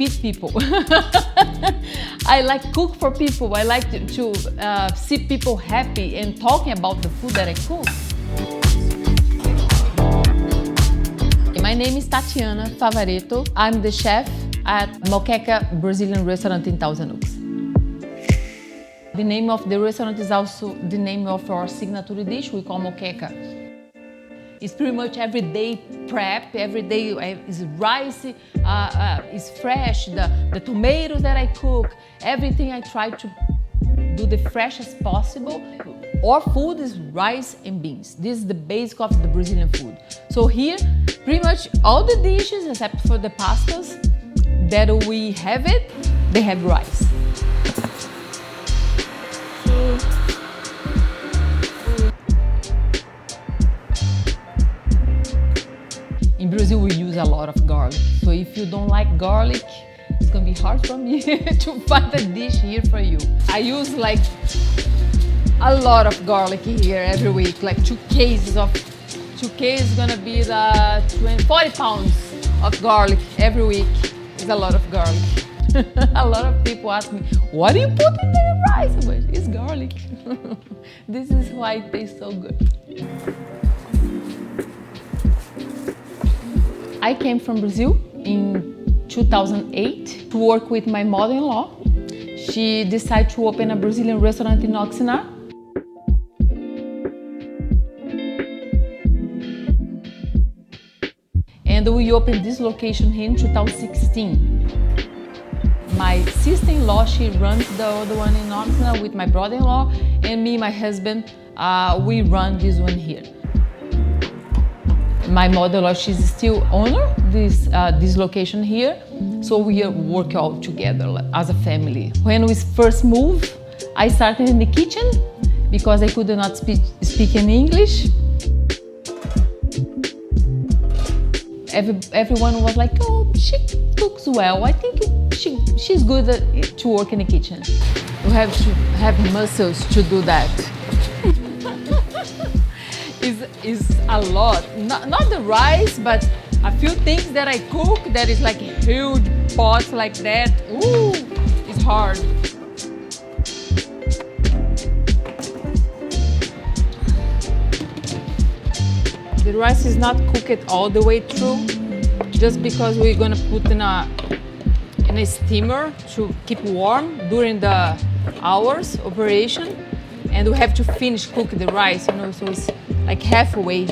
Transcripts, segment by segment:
feed people. I like cook for people. I like to see people happy and talking about the food that I cook. My name is Tatiana Favoretto. I'm the chef at Moqueca Brazilian Restaurant in Thousand Oaks. The name of the restaurant is also the name of our signature dish we call moqueca. It's pretty much everyday prep, every day is rice, is fresh, the tomatoes that I cook, everything I try to do the freshest possible. Our food is rice and beans. This is the basic of the Brazilian food. So here, pretty much all the dishes, except for the pastas that we have it, they have rice. In Brazil, we use a lot of garlic. So if you don't like garlic, it's gonna be hard for me to find a dish here for you. I use like a lot of garlic here every week, like 2 cases is gonna be the 40 pounds of garlic every week. It's a lot of garlic. A lot of people ask me, what do you put in the rice? But it's garlic. This is why it tastes so good. I came from Brazil in 2008 to work with my mother-in-law. She decided to open a Brazilian restaurant in Oxnard. And we opened this location here in 2016. My sister-in-law, she runs the other one in Oxnard with my brother-in-law, and me, my husband, we run this one here. My mother-in-law, she's still owner this location here, so we work all together as a family. When we first moved, I started in the kitchen because I could not speak in English. Everyone was like, oh, she cooks well. I think she's good to work in the kitchen. You have to have muscles to do that. Is a lot, not the rice, but a few things that I cook that is like huge pots like that. Ooh, it's hard. The rice is not cooked all the way through, just because we're gonna put in a steamer to keep warm during the hours operation, and we have to finish cook the rice, so it's like halfway.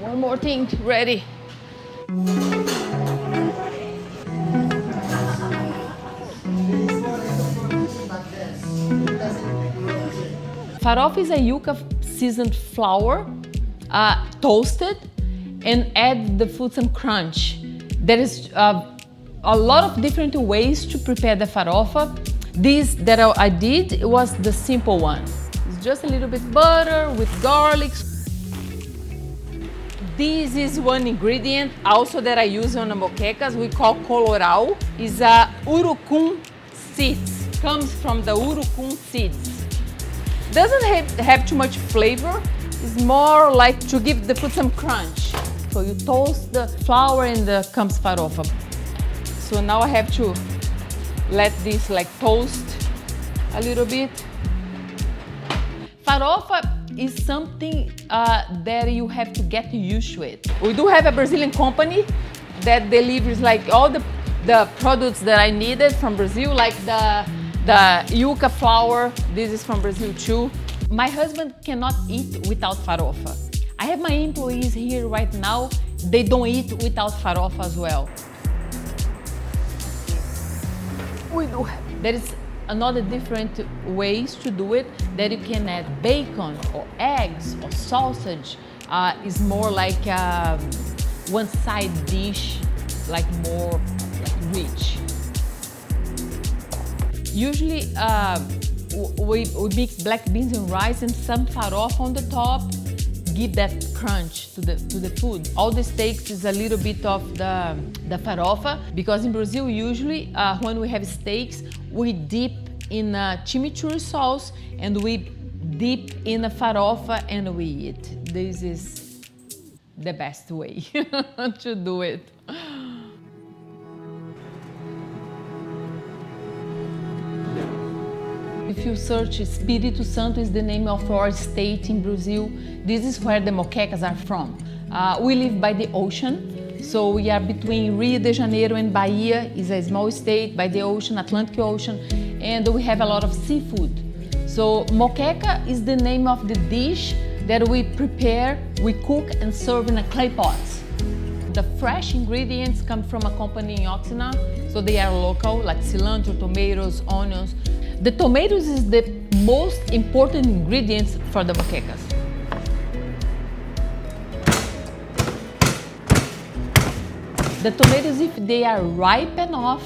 One more thing ready. Farofa is a yuca seasoned flour, toasted, and add the food some crunch. There is a lot of different ways to prepare the farofa. This that I did was the simple one. It's just a little bit butter with garlic. This is one ingredient also that I use on the moquecas. We call coloral. It's a urucum seeds. Comes from the urucum seeds. Doesn't have too much flavor. It's more like to give the food some crunch. So you toast the flour and the comes farofa. So now I have to let this like toast a little bit. Farofa is something that you have to get used to it. We do have a Brazilian company that delivers like all the products that I needed from Brazil, like the yuca flour. This is from Brazil too. My husband cannot eat without farofa. I have my employees here right now. They don't eat without farofa as well. We do have. There is another different ways to do it, that you can add bacon or eggs or sausage. It's more like one side dish, like more rich. Usually we mix black beans and rice and some farofa on the top, give that crunch to the food. All this takes is a little bit of the farofa, because in Brazil usually when we have steaks, we dip in chimichurri sauce and we dip in a farofa and we eat. This is the best way to do it. If you search Espírito Santo is the name of our state in Brazil. This is where the moquecas are from. We live by the ocean, so we are between Rio de Janeiro and Bahia. Is a small state by the ocean, Atlantic Ocean, and we have a lot of seafood. So moqueca is the name of the dish that we prepare, we cook and serve in a clay pot. The fresh ingredients come from a company in Oxina, so they are local, like cilantro, tomatoes, onions. The tomatoes is the most important ingredient for the moquecas. The tomatoes, if they are ripe enough,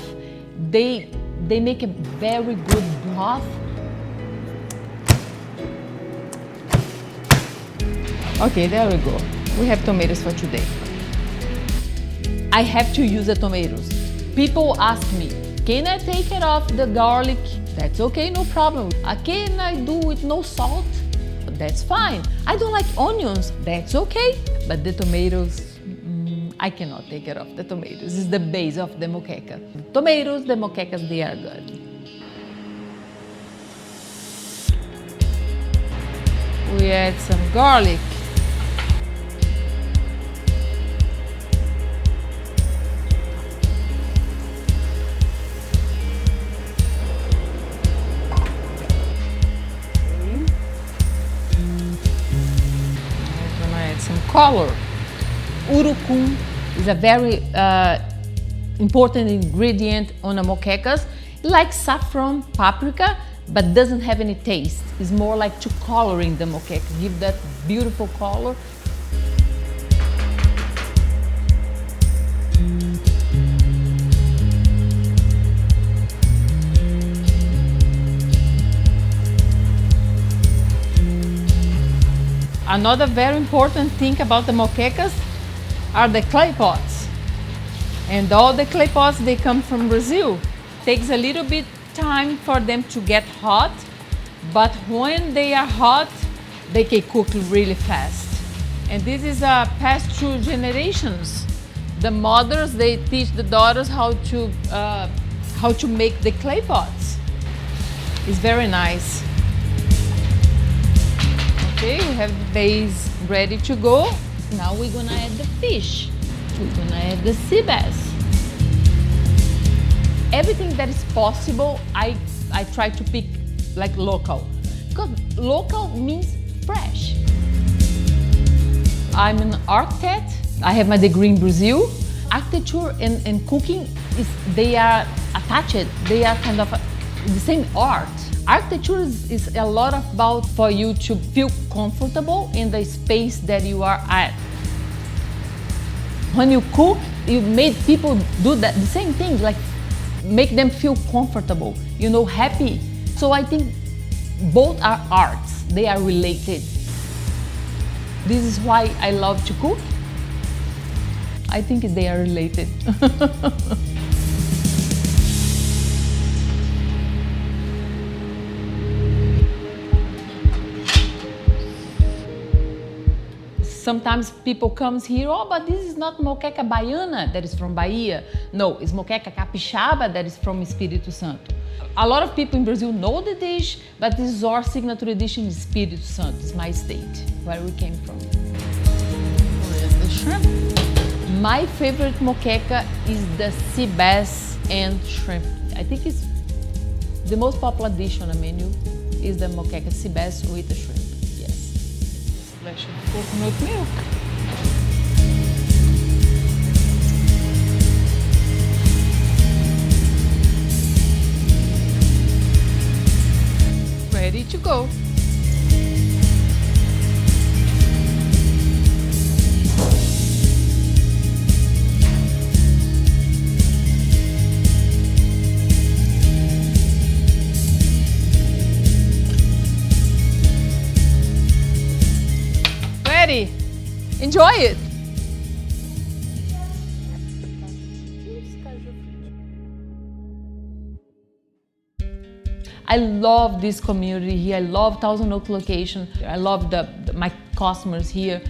they make a very good broth. Okay, there we go. We have tomatoes for today. I have to use the tomatoes. People ask me, can I take it off the garlic? That's okay, no problem. Can I do with no salt? That's fine. I don't like onions. That's okay. But the tomatoes, I cannot take it off the tomatoes. It's the base of the moqueca. Tomatoes, the moquecas, they are good. We add some garlic. Some color. Urucum is a very important ingredient on a moquecas. Like saffron, paprika, but doesn't have any taste. It's more like to coloring the moqueca, give that beautiful color. Another very important thing about the moquecas are the clay pots. And all the clay pots, they come from Brazil. Takes a little bit time for them to get hot, but when they are hot, they can cook really fast. And this is passed through generations. The mothers, they teach the daughters how to make the clay pots. It's very nice. Okay, we have the base ready to go. Now we're gonna add the fish. We're gonna add the sea bass. Everything that is possible, I try to pick like local. Because local means fresh. I'm an architect. I have my degree in Brazil. Architecture and cooking, they are attached. They are kind of the same art. Architecture is a lot about for you to feel comfortable in the space that you are at. When you cook, you made people do the same thing, like make them feel comfortable, you know, happy. So I think both are arts, they are related. This is why I love to cook. I think they are related. Sometimes people comes here, oh, but this is not moqueca baiana that is from Bahia. No, it's moqueca capixaba that is from Espírito Santo. A lot of people in Brazil know the dish, but this is our signature dish in Espírito Santo. It's my state, where we came from. Where's the shrimp? My favorite moqueca is the sea bass and shrimp. I think it's the most popular dish on the menu is the moqueca sea bass with the shrimp. Splash of coconut milk. Ready to go. Enjoy it! I love this community here. I love Thousand Oaks location. I love my customers here.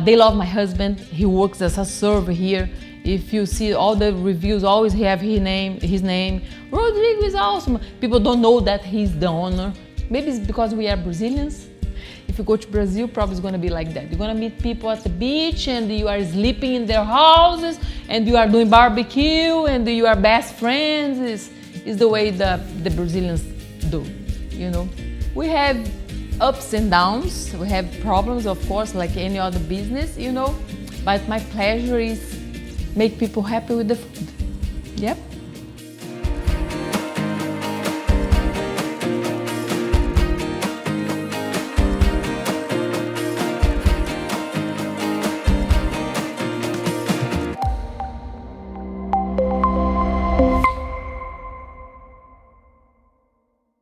They love my husband. He works as a server here. If you see all the reviews, always have his name. Rodrigo is awesome. People don't know that he's the owner. Maybe it's because we are Brazilians. If you go to Brazil, probably it's gonna be like that. You're gonna meet people at the beach and you are sleeping in their houses and you are doing barbecue and you are best friends. Is the way the Brazilians do, you know. We have ups and downs. We have problems, of course, like any other business, you know. But my pleasure is make people happy with the food. Yep.